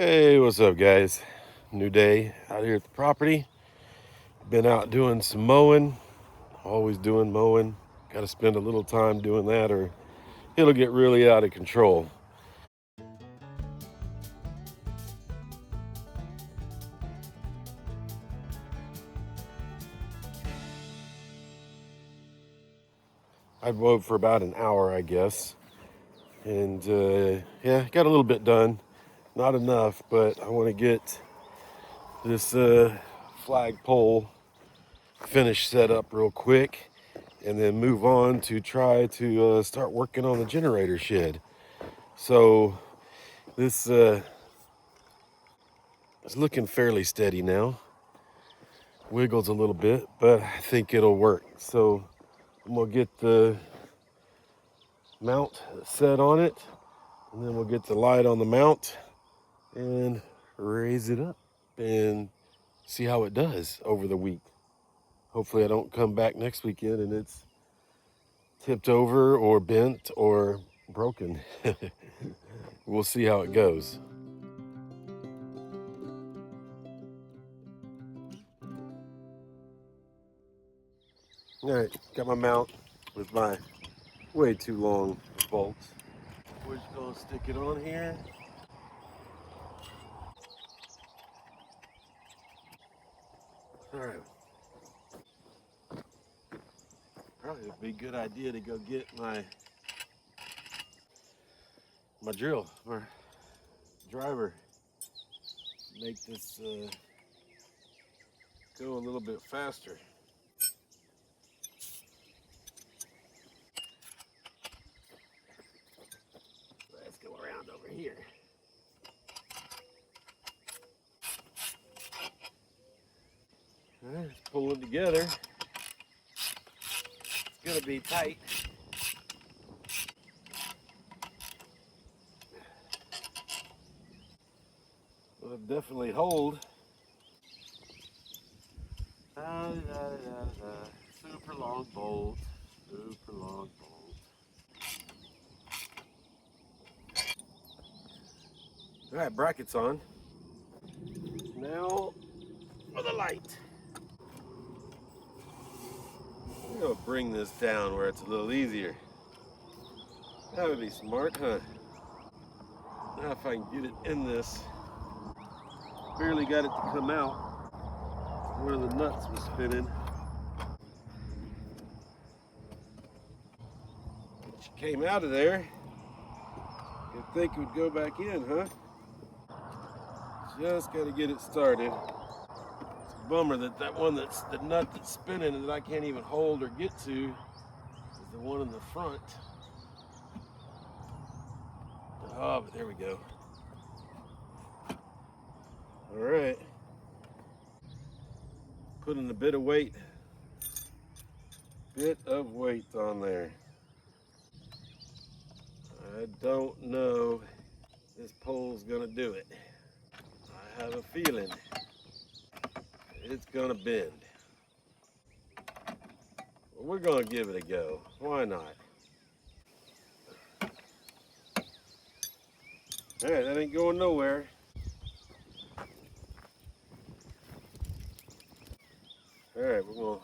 Hey, what's up, guys? New day out here at the property. Been out doing some mowing. Always doing mowing. Got to spend a little time doing that or it'll get really out of control. I've mowed for about an hour, I guess. And yeah, got a little bit done. Not enough, but I want to get this flagpole finish set up real quick and then move on to try to start working on the generator shed. So this is looking fairly steady now. Wiggles a little bit, but I think it'll work. So I'm gonna get the mount set on it, and then we'll get the light on the mount and raise it up and see how it does over the week. Hopefully I don't come back next weekend and it's tipped over or bent or broken. We'll see how it goes. All right, got my mount with my way too long bolts. We're just gonna stick it on here. All right. Probably would be a good idea to go get my drill or driver. Make this go a little bit faster. Let's go around over here. All right, let's pull it together. It's gonna be tight. It'll definitely hold. Super long bolt. Super long bolt. All right, brackets on. Now for the light. I'm gonna bring this down where it's a little easier. That would be smart, huh? Now if I can get it in this, barely got it to come out. One of the nuts was spinning. She came out of there. You'd think it would go back in, huh? Just got to get it started. It's a bummer that the nut that's spinning that I can't even hold or get to is the one in the front. Oh, but there we go. All right. Putting a bit of weight on there. I don't know if this pole's gonna do it. I have a feeling it's gonna bend. Well, we're gonna give it a go. Why not? All right, that ain't going nowhere. All right, we're gonna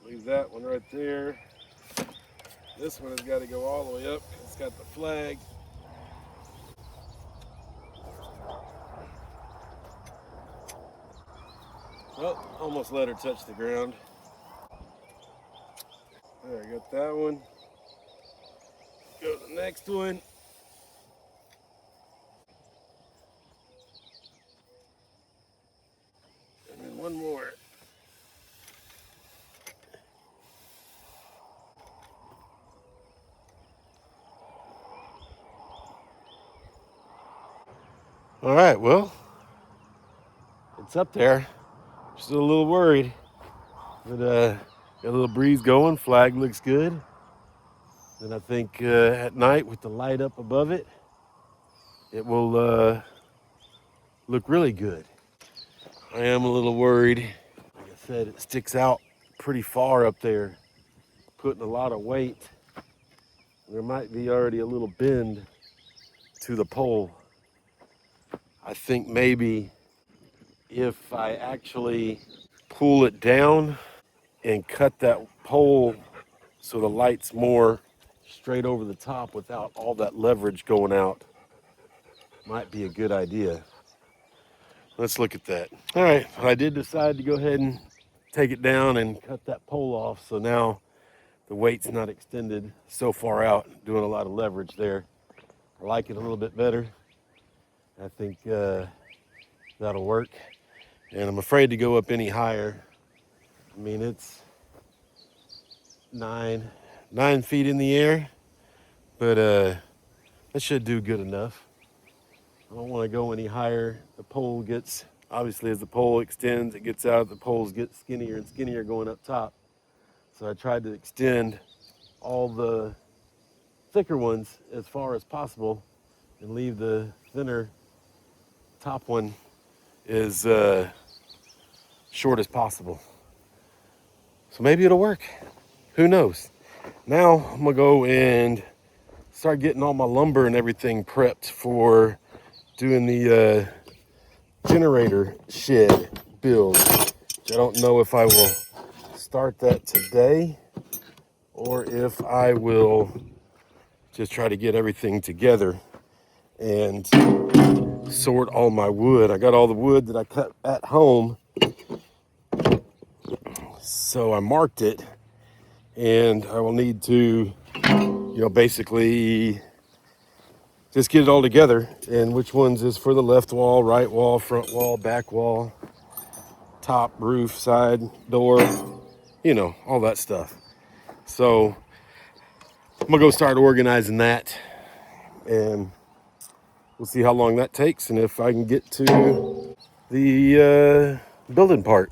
leave that one right there. This one has got to go all the way up. It's got the flag. Oh, almost let her touch the ground. There, I got that one. Go to the next one. And then one more. All right, well, it's up there. Still a little worried. But got a little breeze going. Flag looks good. And I think at night with the light up above it, it will look really good. I am a little worried. Like I said, it sticks out pretty far up there, putting a lot of weight. There might be already a little bend to the pole. I think maybe if I actually pull it down and cut that pole so the light's more straight over the top without all that leverage going out, might be a good idea. Let's look at that. All right, I did decide to go ahead and take it down and cut that pole off. So now the weight's not extended so far out, doing a lot of leverage there. I like it a little bit better. I think that'll work. And I'm afraid to go up any higher. I mean, it's nine feet in the air, but that should do good enough. I don't want to go any higher. The pole gets, obviously as the pole extends, it gets out, the poles get skinnier and skinnier going up top. So I tried to extend all the thicker ones as far as possible and leave the thinner top one as short as possible. So maybe it'll work. Who knows? Now I'm gonna go and start getting all my lumber and everything prepped for doing the generator shed build. I don't know if I will start that today or if I will just try to get everything together and sort all my wood. I got all the wood that I cut at home, so I marked it, and I will need to, basically just get it all together and which ones is for the left wall, right wall, front wall, back wall, top, roof, side, door, all that stuff. So I'm gonna go start organizing that, and we'll see how long that takes and if I can get to the building part.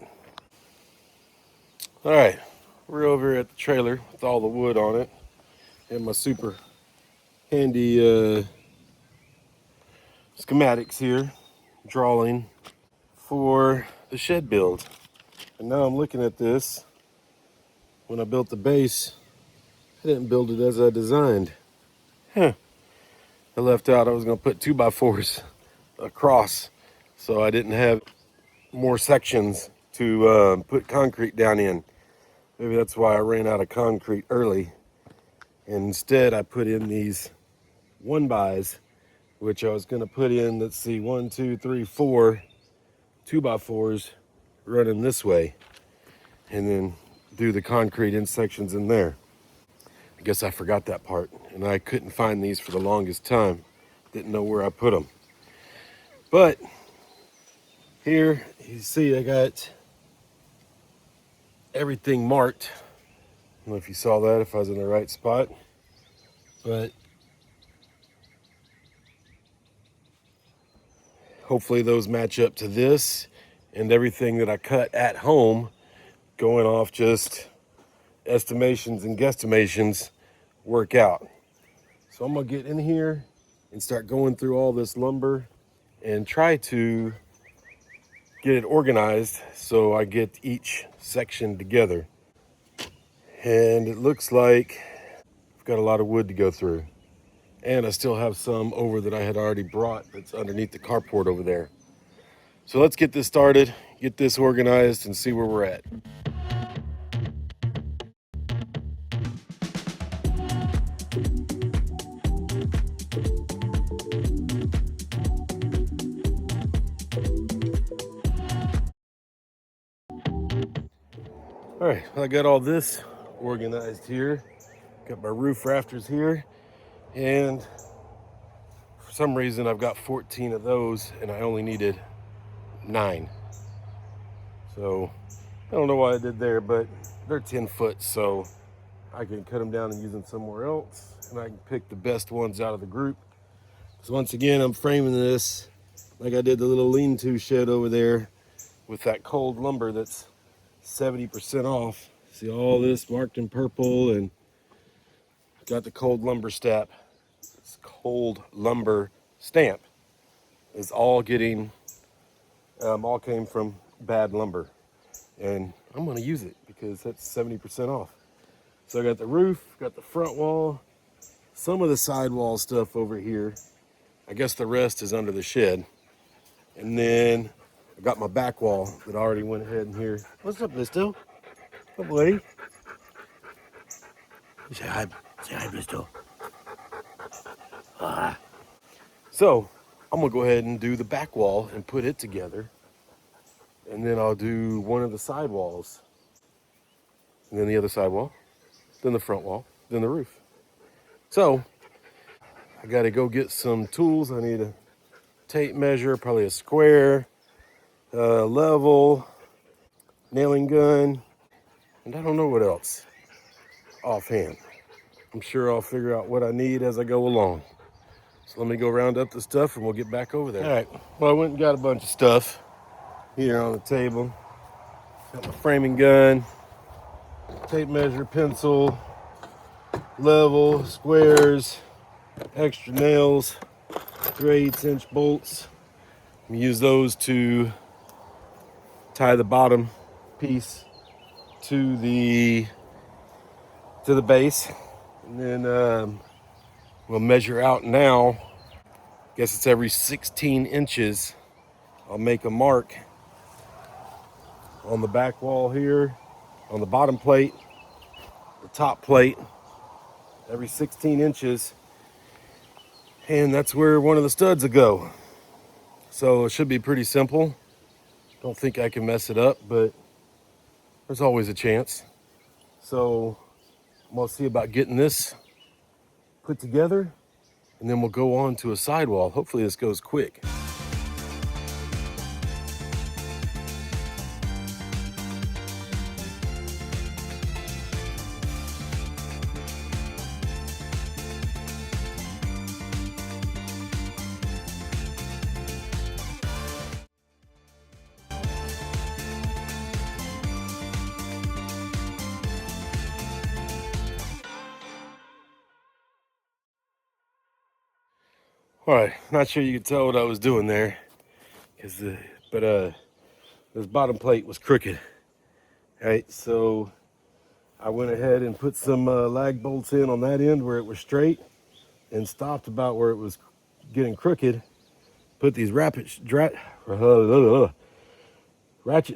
All right, we're over at the trailer with all the wood on it and my super handy schematics here, drawing for the shed build. And now I'm looking at this. When I built the base, I didn't build it as I designed. I left out I was gonna put 2x4s across, so I didn't have more sections to put concrete down in. Maybe that's why I ran out of concrete early. And instead I put in these 1x, which I was gonna put in, let's see, 1, 2, 3, 4 2x4s running this way, and then do the concrete in sections in there. I guess I forgot that part, and I couldn't find these for the longest time. Didn't know where I put them. But here you see I got everything marked. I don't know if you saw that, if I was in the right spot, but hopefully those match up to this and everything that I cut at home, going off just estimations and guesstimations, work out. So I'm gonna get in here and start going through all this lumber and try to get it organized so I get each section together. And it looks like I've got a lot of wood to go through. And I still have some over that I had already brought that's underneath the carport over there. So let's get this started, get this organized, and see where we're at. All right, I got all this organized here. Got my roof rafters here, and for some reason I've got 14 of those and I only needed 9. So I don't know why I did there, but they're 10 foot, so I can cut them down and use them somewhere else, and I can pick the best ones out of the group. So once again, I'm framing this like I did the little lean-to shed over there with that cold lumber that's 70% off. See all this marked in purple, and got the cold lumber stamp. This cold lumber stamp is all getting, all came from bad lumber. And I'm gonna use it because that's 70% off. So I got the roof, got the front wall, some of the sidewall stuff over here. I guess the rest is under the shed. And then I got my back wall that I already went ahead and here. What's up, Blisto? Up, lady? Say hi. Say hi, Blisto. Ah. So I'm gonna go ahead and do the back wall and put it together. And then I'll do one of the side walls. And then the other side wall. Then the front wall. Then the roof. So I gotta go get some tools. I need a tape measure, probably a square, level, nailing gun, and I don't know what else offhand. I'm sure I'll figure out what I need as I go along. So let me go round up the stuff and we'll get back over there. All right, well, I went and got a bunch of stuff here on the table. Got my framing gun, tape measure, pencil, level, squares, extra nails, 3/8" bolts. I'm gonna use those to tie the bottom piece to the base, and then we'll measure out now. Guess it's every 16 inches. I'll make a mark on the back wall here, on the bottom plate, the top plate, every 16 inches, and that's where one of the studs will go. So it should be pretty simple. Don't think I can mess it up, but there's always a chance. So I'm gonna see about getting this put together, and then we'll go on to a sidewall. Hopefully this goes quick. All right, not sure you could tell what I was doing there, but this bottom plate was crooked. All right, so I went ahead and put some lag bolts in on that end where it was straight, and stopped about where it was getting crooked. Put these ratchet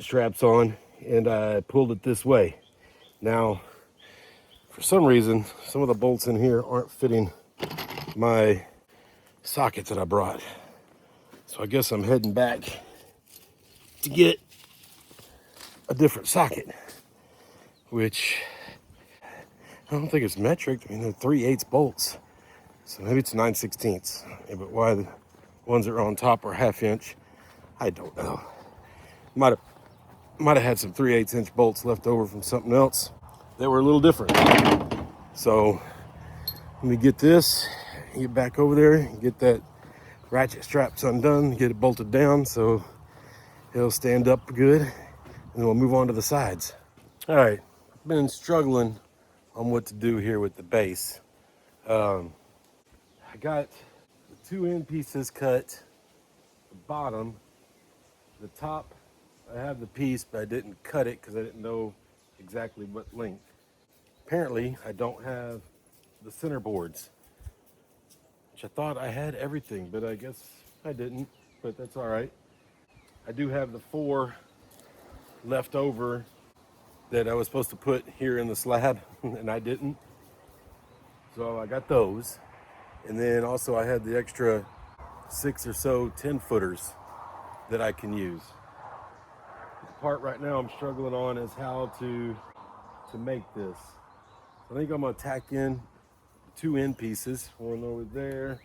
straps on, and I pulled it this way. Now, for some reason, some of the bolts in here aren't fitting my socket that I brought. So I guess I'm heading back to get a different socket, which I don't think it's metric. I mean, they're 3/8 bolts. So maybe it's 9/16. Yeah, but why the ones that are on top are 1/2 inch, I don't know. Might have had some 3/8" bolts left over from something else that were a little different. So let me get this, get back over there, and get that ratchet straps undone, get it bolted down so it'll stand up good, and then we'll move on to the sides. All right, I've been struggling on what to do here with the base. I got the 2 end pieces cut, the bottom, the top. I have the piece, but I didn't cut it because I didn't know exactly what length. Apparently, I don't have the center boards, which I thought I had everything, but I guess I didn't, but that's all right. I do have the 4 left over that I was supposed to put here in the slab, and I didn't. So I got those. And then also I had the extra 6 or so 10-footers that I can use. The part right now I'm struggling on is how to make this. I think I'm gonna tack in 2 end pieces, one over there,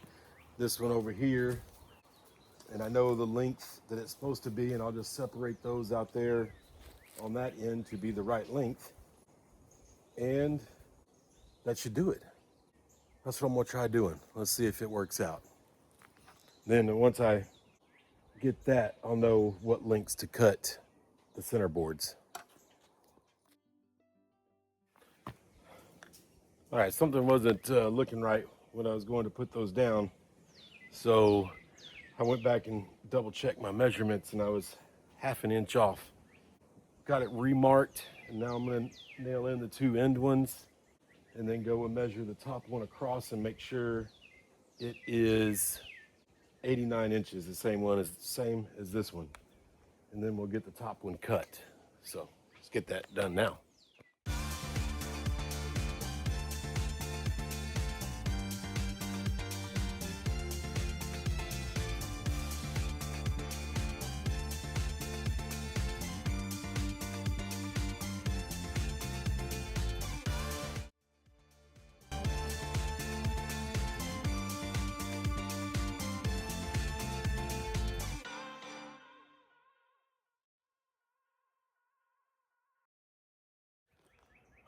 this one over here. And I know the length that it's supposed to be, and I'll just separate those out there on that end to be the right length. And that should do it. That's what I'm gonna try doing. Let's see if it works out. Then once I get that, I'll know what lengths to cut the center boards. All right, something wasn't looking right when I was going to put those down. So I went back and double checked my measurements, and I was 1/2 inch off. Got it remarked, and now I'm gonna nail in the 2 end ones and then go and measure the top one across and make sure it is 89 inches, the same as this one. And then we'll get the top one cut. So let's get that done now.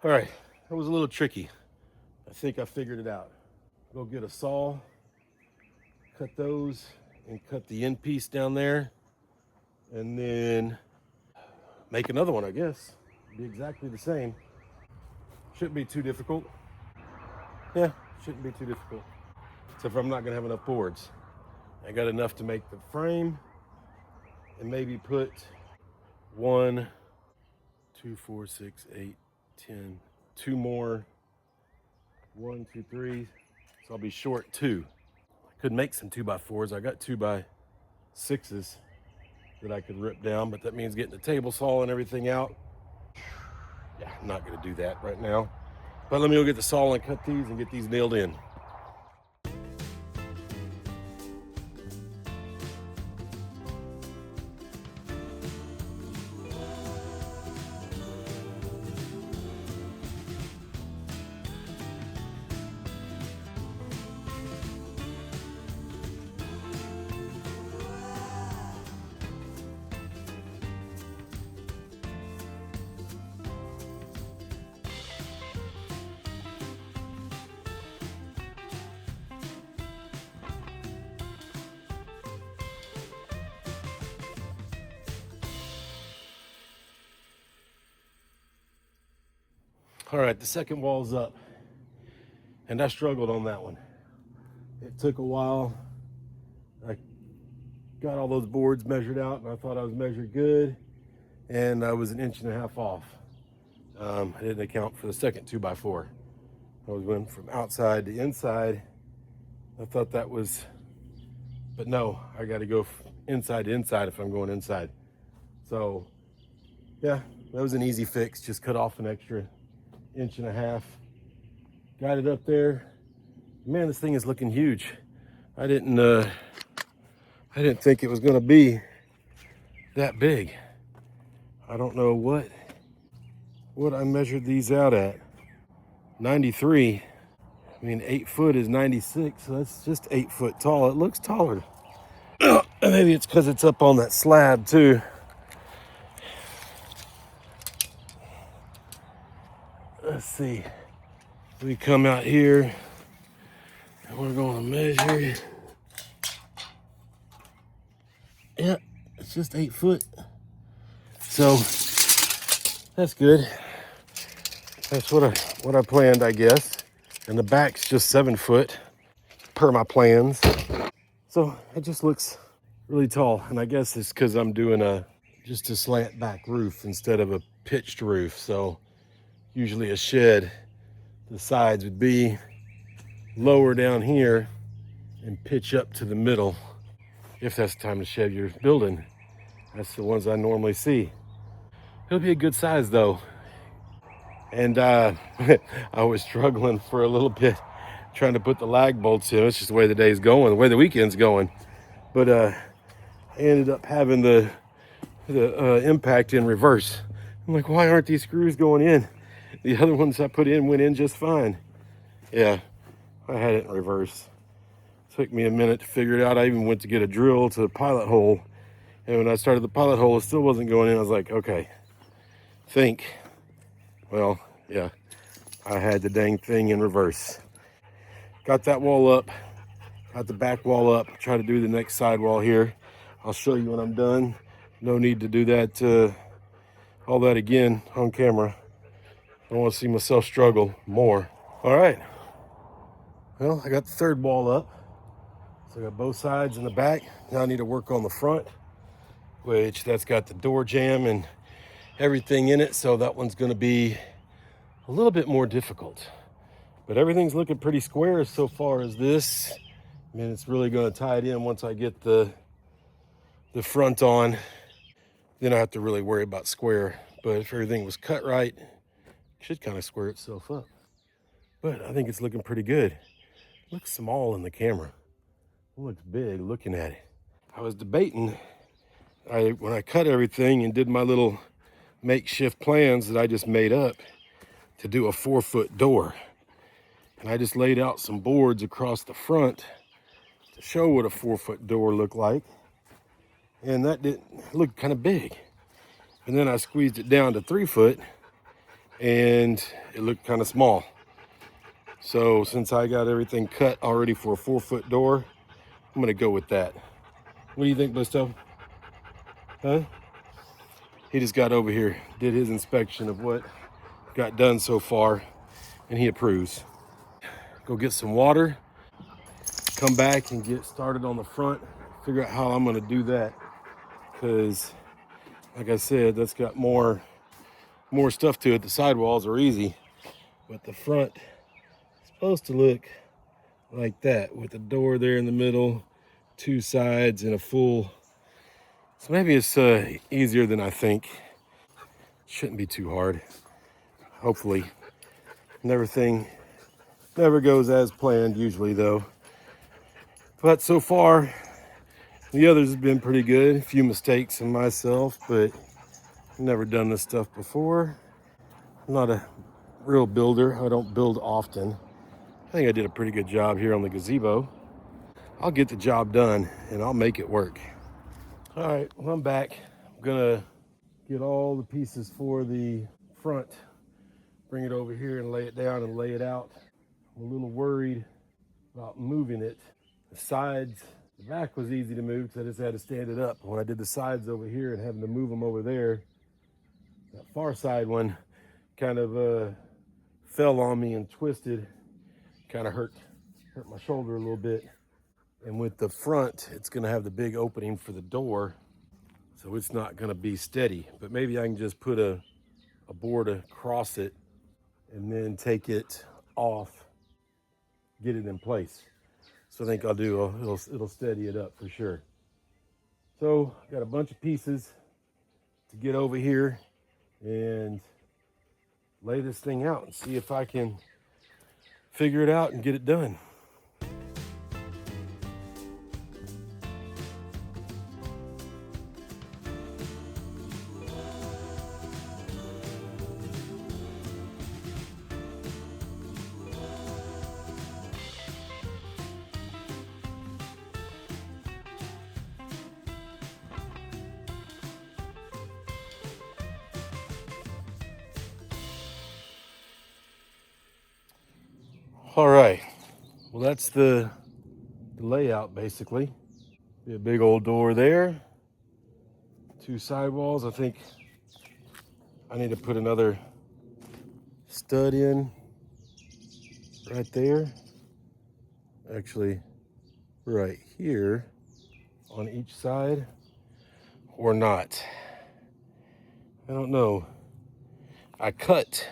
All right, that was a little tricky. I think I figured it out. Go get a saw, cut those, and cut the end piece down there, and then make another one, I guess. Be exactly the same. Shouldn't be too difficult. Yeah, shouldn't be too difficult. Except for I'm not gonna have enough boards. I got enough to make the frame and maybe put 1, 2, 4, 6, 8, 10, 2 more. 1, 2, 3. So I'll be short 2. I could make some 2x4s. I got 2x6s that I could rip down, but that means getting the table saw and everything out. Yeah, I'm not gonna do that right now. But let me go get the saw and cut these and get these nailed in. All right, the second wall's up, and I struggled on that one. It took a while. I got all those boards measured out, and I thought I was measured good, and I was 1.5 inches off. I didn't account for the second 2x4. I was going from outside to inside. I thought that was, but no, I got to go inside to inside if I'm going inside. So, yeah, that was an easy fix. Just cut off an extra 1.5 inches. Got it up there. Man, this thing is looking huge. I didn't think it was going to be that big. I don't know what I measured these out at. 93. I mean, 8 foot is 96, so that's just 8 foot tall. It looks taller. Maybe it's because it's up on that slab too. Let's see. We come out here and we're going to measure. Yeah, it's just 8 foot. So that's good. That's what I planned, I guess. And the back's just 7 foot per my plans. So it just looks really tall. And I guess it's because I'm doing just a slant back roof instead of a pitched roof. So usually a shed, the sides would be lower down here and pitch up to the middle if that's the time of shed you're building. That's the ones I normally see. It'll be a good size though. And I was struggling for a little bit trying to put the lag bolts in. It's just the way the day's going, the way the weekend's going. But I ended up having the impact in reverse. I'm like, why aren't these screws going in? The other ones I put in went in just fine. Yeah, I had it in reverse. Took me a minute to figure it out. I even went to get a drill to the pilot hole. And when I started the pilot hole, it still wasn't going in. I was like, okay, well, yeah, I had the dang thing in reverse. Got that wall up, got the back wall up. Try to do the next side wall here. I'll show you when I'm done. No need to do that, all that again on camera. I want to see myself struggle more. All right. Well, I got the third wall up. So I got both sides and the back. Now I need to work on the front, which that's got the door jamb and everything in it. So that one's going to be a little bit more difficult. But everything's looking pretty square so far as this I mean, it's really going to tie it in once I get the front on. Then I have to really worry about square. But if everything was cut right, it should kind of square itself up. But I think it's looking pretty good. It looks small in the camera. It looks big looking at it. I was debating, when I cut everything and did my little makeshift plans that I just made up to do a 4-foot door. And I just laid out some boards across the front to show what a 4-foot door looked like. And that didn't look kind of big. And then I squeezed it down to 3 foot and it looked kind of small. So since I got everything cut already for a 4-foot door, I'm gonna go with that. What do you think, Blisto? Huh? He just got over here, did his inspection of what got done so far, and he approves. Go get some water, come back and get started on the front, figure out how I'm gonna do that. Because, like I said, that's got more stuff to it. The sidewalls are easy, but the front is supposed to look like that with the door there in the middle, 2 sides, and a full. So maybe it's easier than I think. Shouldn't be too hard. Hopefully. Everything never goes as planned usually though. But so far, the others have been pretty good. A few mistakes in myself, but I've never done this stuff before. I'm not a real builder. I don't build often. I think I did a pretty good job here on the gazebo. I'll get the job done and I'll make it work. All right, well, I'm back. I'm gonna get all the pieces for the front, bring it over here and lay it down and lay it out. I'm a little worried about moving it. The sides, the back was easy to move because I just had to stand it up. When I did the sides over here and having to move them over there, that far side one kind of fell on me and twisted, kind of hurt my shoulder a little bit. And with the front, it's gonna have the big opening for the door, so it's not gonna be steady. But maybe I can just put a board across it and then take it off, get it in place. So I think I'll do, it'll steady it up for sure. So got a bunch of pieces to get over here and lay this thing out and see if I can figure it out and get it done. All right, well, that's the layout basically. Be a big old door there, 2 sidewalls. I think I need to put another stud in right there. Actually, right here on each side, or not. I don't know. I cut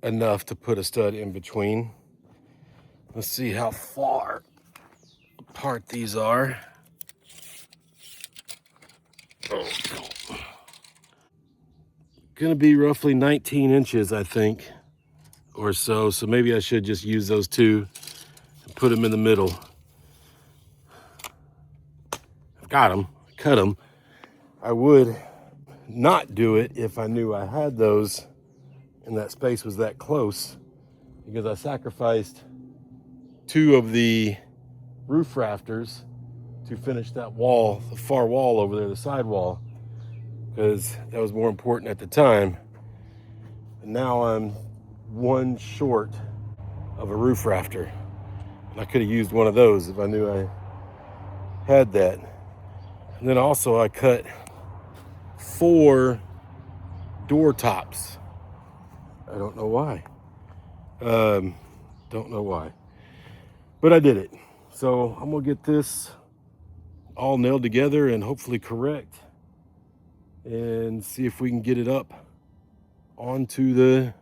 enough to put a stud in between. Let's see how far apart these are. Oh. Gonna be roughly 19 inches, I think, or so. So maybe I should just use those 2 and put them in the middle. I've got them, cut them. I would not do it if I knew I had those and that space was that close, because I sacrificed 2 of the roof rafters to finish that wall, the far wall over there, the side wall, because that was more important at the time. And now I'm 1 short of a roof rafter. And I could have used one of those if I knew I had that. And then also I cut 4 door tops. I don't know why. Don't know why. But I did it. So I'm gonna get this all nailed together and hopefully correct, and see if we can get it up onto the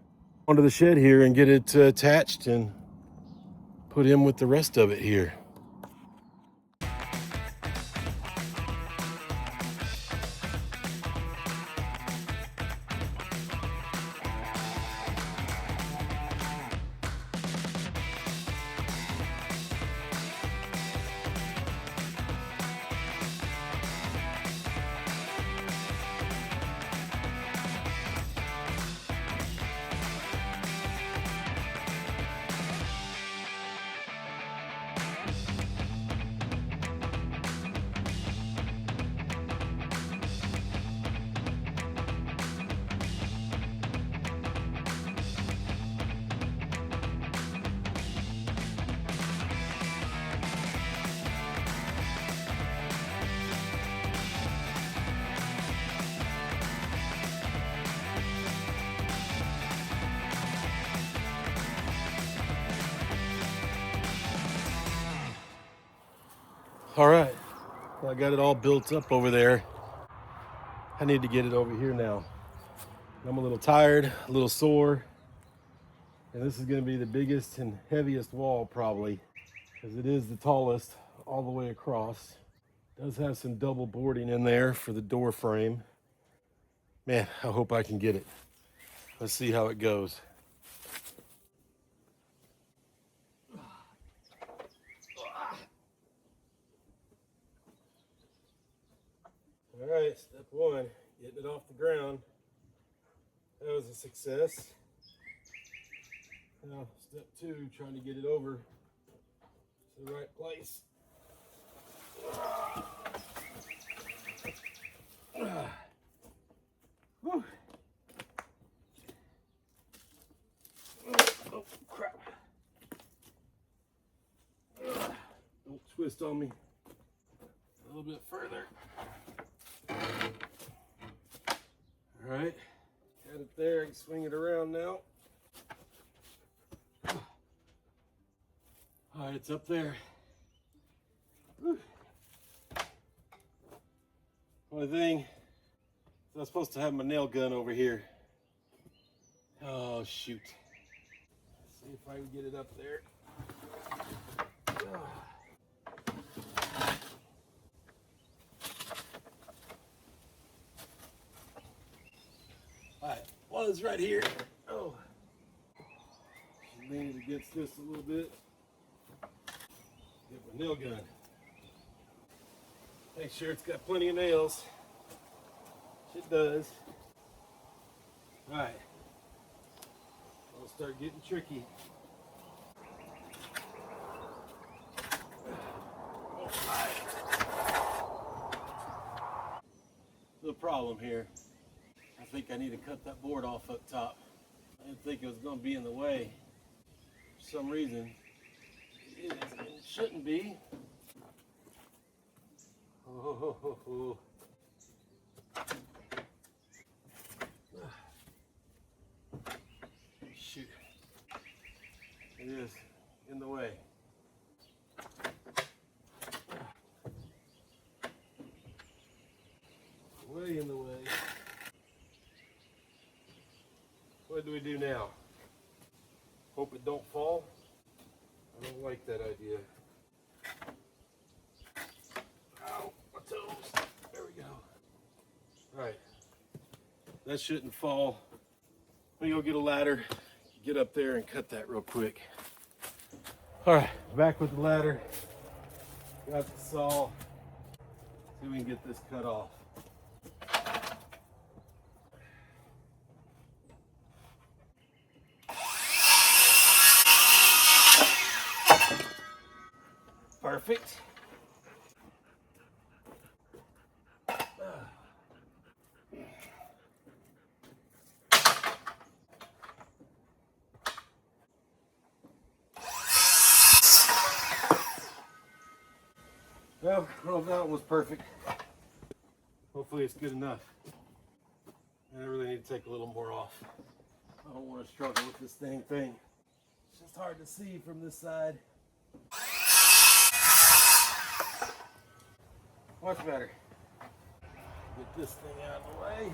shed here and get it attached and put in with the rest of it here. All right, I got it all built up over there. I need to get it over here now. I'm a little tired, a little sore, and this is going to be the biggest and heaviest wall probably, because it is the tallest all the way across. It does have some double boarding in there for the door frame. Man, I hope I can get it. Let's see how it goes. All right, step one, getting it off the ground. That was a success. Now, step two, trying to get it over to the right place. Whew. Oh, crap. Don't twist on me. A little bit further. All right, got it there. I can swing it around now. All right, it's up there. Whew. Only thing is I'm supposed to have my nail gun over here. Oh, shoot. Let's see if I can get it up there. All right, well, it's right here. Oh, lean it against this a little bit. Get my nail gun. Make sure it's got plenty of nails. It does. All right, I'll start getting tricky. The problem here, I think I need to cut that board off up top. I didn't think it was going to be in the way. For some reason, it shouldn't be. Oh. Shoot. It is in the way. Way in the way. What do we do now? Hope it don't fall? I don't like that idea. Ow, my toes. There we go. All right. That shouldn't fall. Let me go get a ladder, get up there and cut that real quick. All right, back with the ladder. Got the saw. See if we can get this cut off. Perfect. Well, I don't know if that one was perfect. Hopefully it's good enough. I really need to take a little more off. I don't want to struggle with this thing. It's just hard to see from this side. Much better. Get this thing out of the way.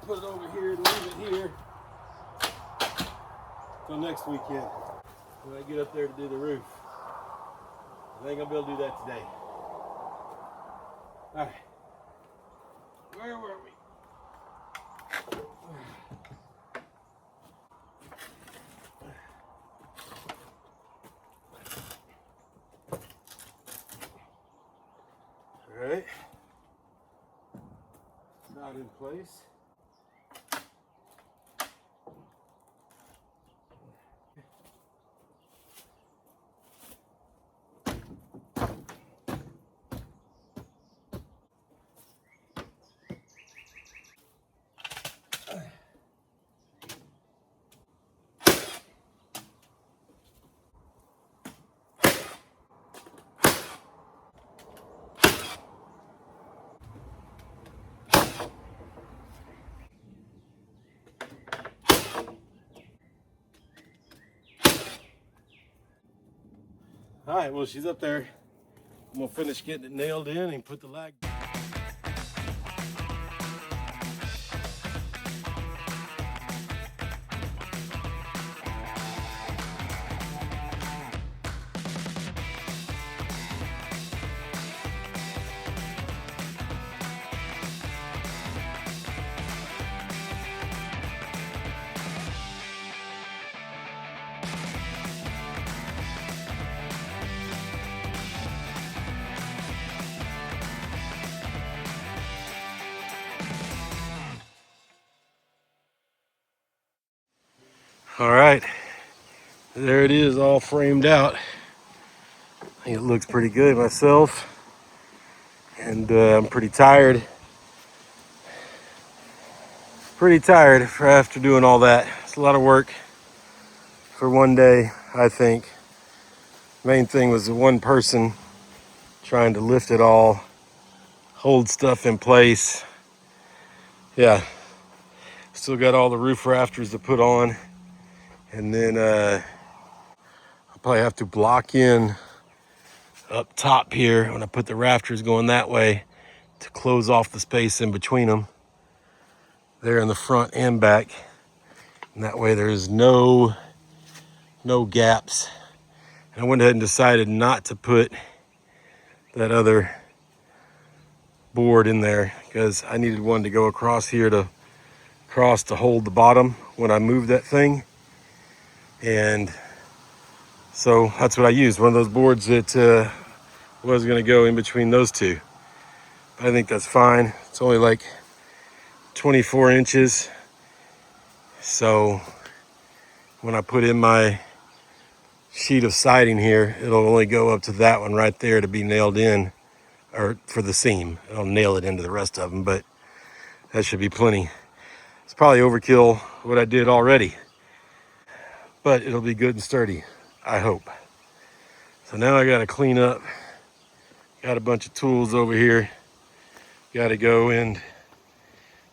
Put it over here and leave it here till next weekend when I get up there to do the roof. I ain't gonna be able to do that today. All right, where were we? All right, not in place. All right, well, she's up there. I'm gonna finish getting it nailed in and put the lag. All right, there it is, all framed out. I think it looks pretty good myself, and I'm pretty tired. After doing all that. It's a lot of work for one day, I think. Main thing was the one person trying to lift it all, hold stuff in place. Yeah, still got all the roof rafters to put on, and then I'll probably have to block in up top here when I put the rafters going that way to close off the space in between them there in the front and back, and that way there's no gaps. And I went ahead and decided not to put that other board in there because I needed one to go across here to hold the bottom when I moved that thing, and so that's what I used, one of those boards that was going to go in between those two. I think that's fine. It's only like 24 inches, so when I put in my sheet of siding here, it'll only go up to that one right there to be nailed in, or for the seam. I'll nail it into the rest of them, but that should be plenty. It's probably overkill what I did already, but it'll be good and sturdy, I hope. So now I gotta clean up. Got a bunch of tools over here. Gotta go and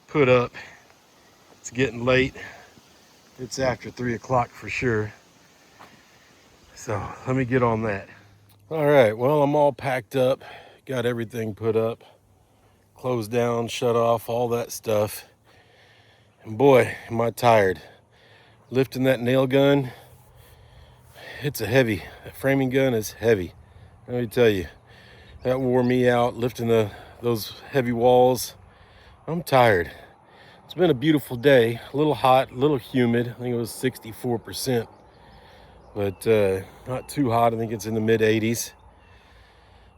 put up. It's getting late. It's after 3 o'clock for sure. So let me get on that. All right, well, I'm all packed up. Got everything put up, closed down, shut off, all that stuff. And boy, am I tired. Lifting that nail gun, it's a heavy. That framing gun is heavy. Let me tell you, that wore me out, lifting those heavy walls. I'm tired. It's been a beautiful day, a little hot, a little humid. I think it was 64%, but not too hot. I think it's in the mid 80s.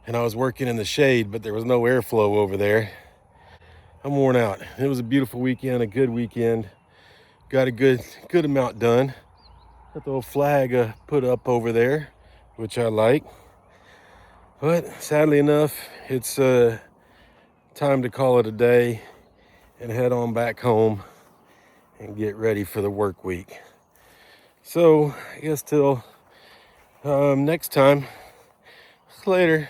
And I was working in the shade, but there was no airflow over there. I'm worn out. It was a beautiful weekend, a good weekend. Got a good amount done. Got the old flag put up over there, which I like. But sadly enough, it's time to call it a day and head on back home and get ready for the work week. So I guess till next time. Later.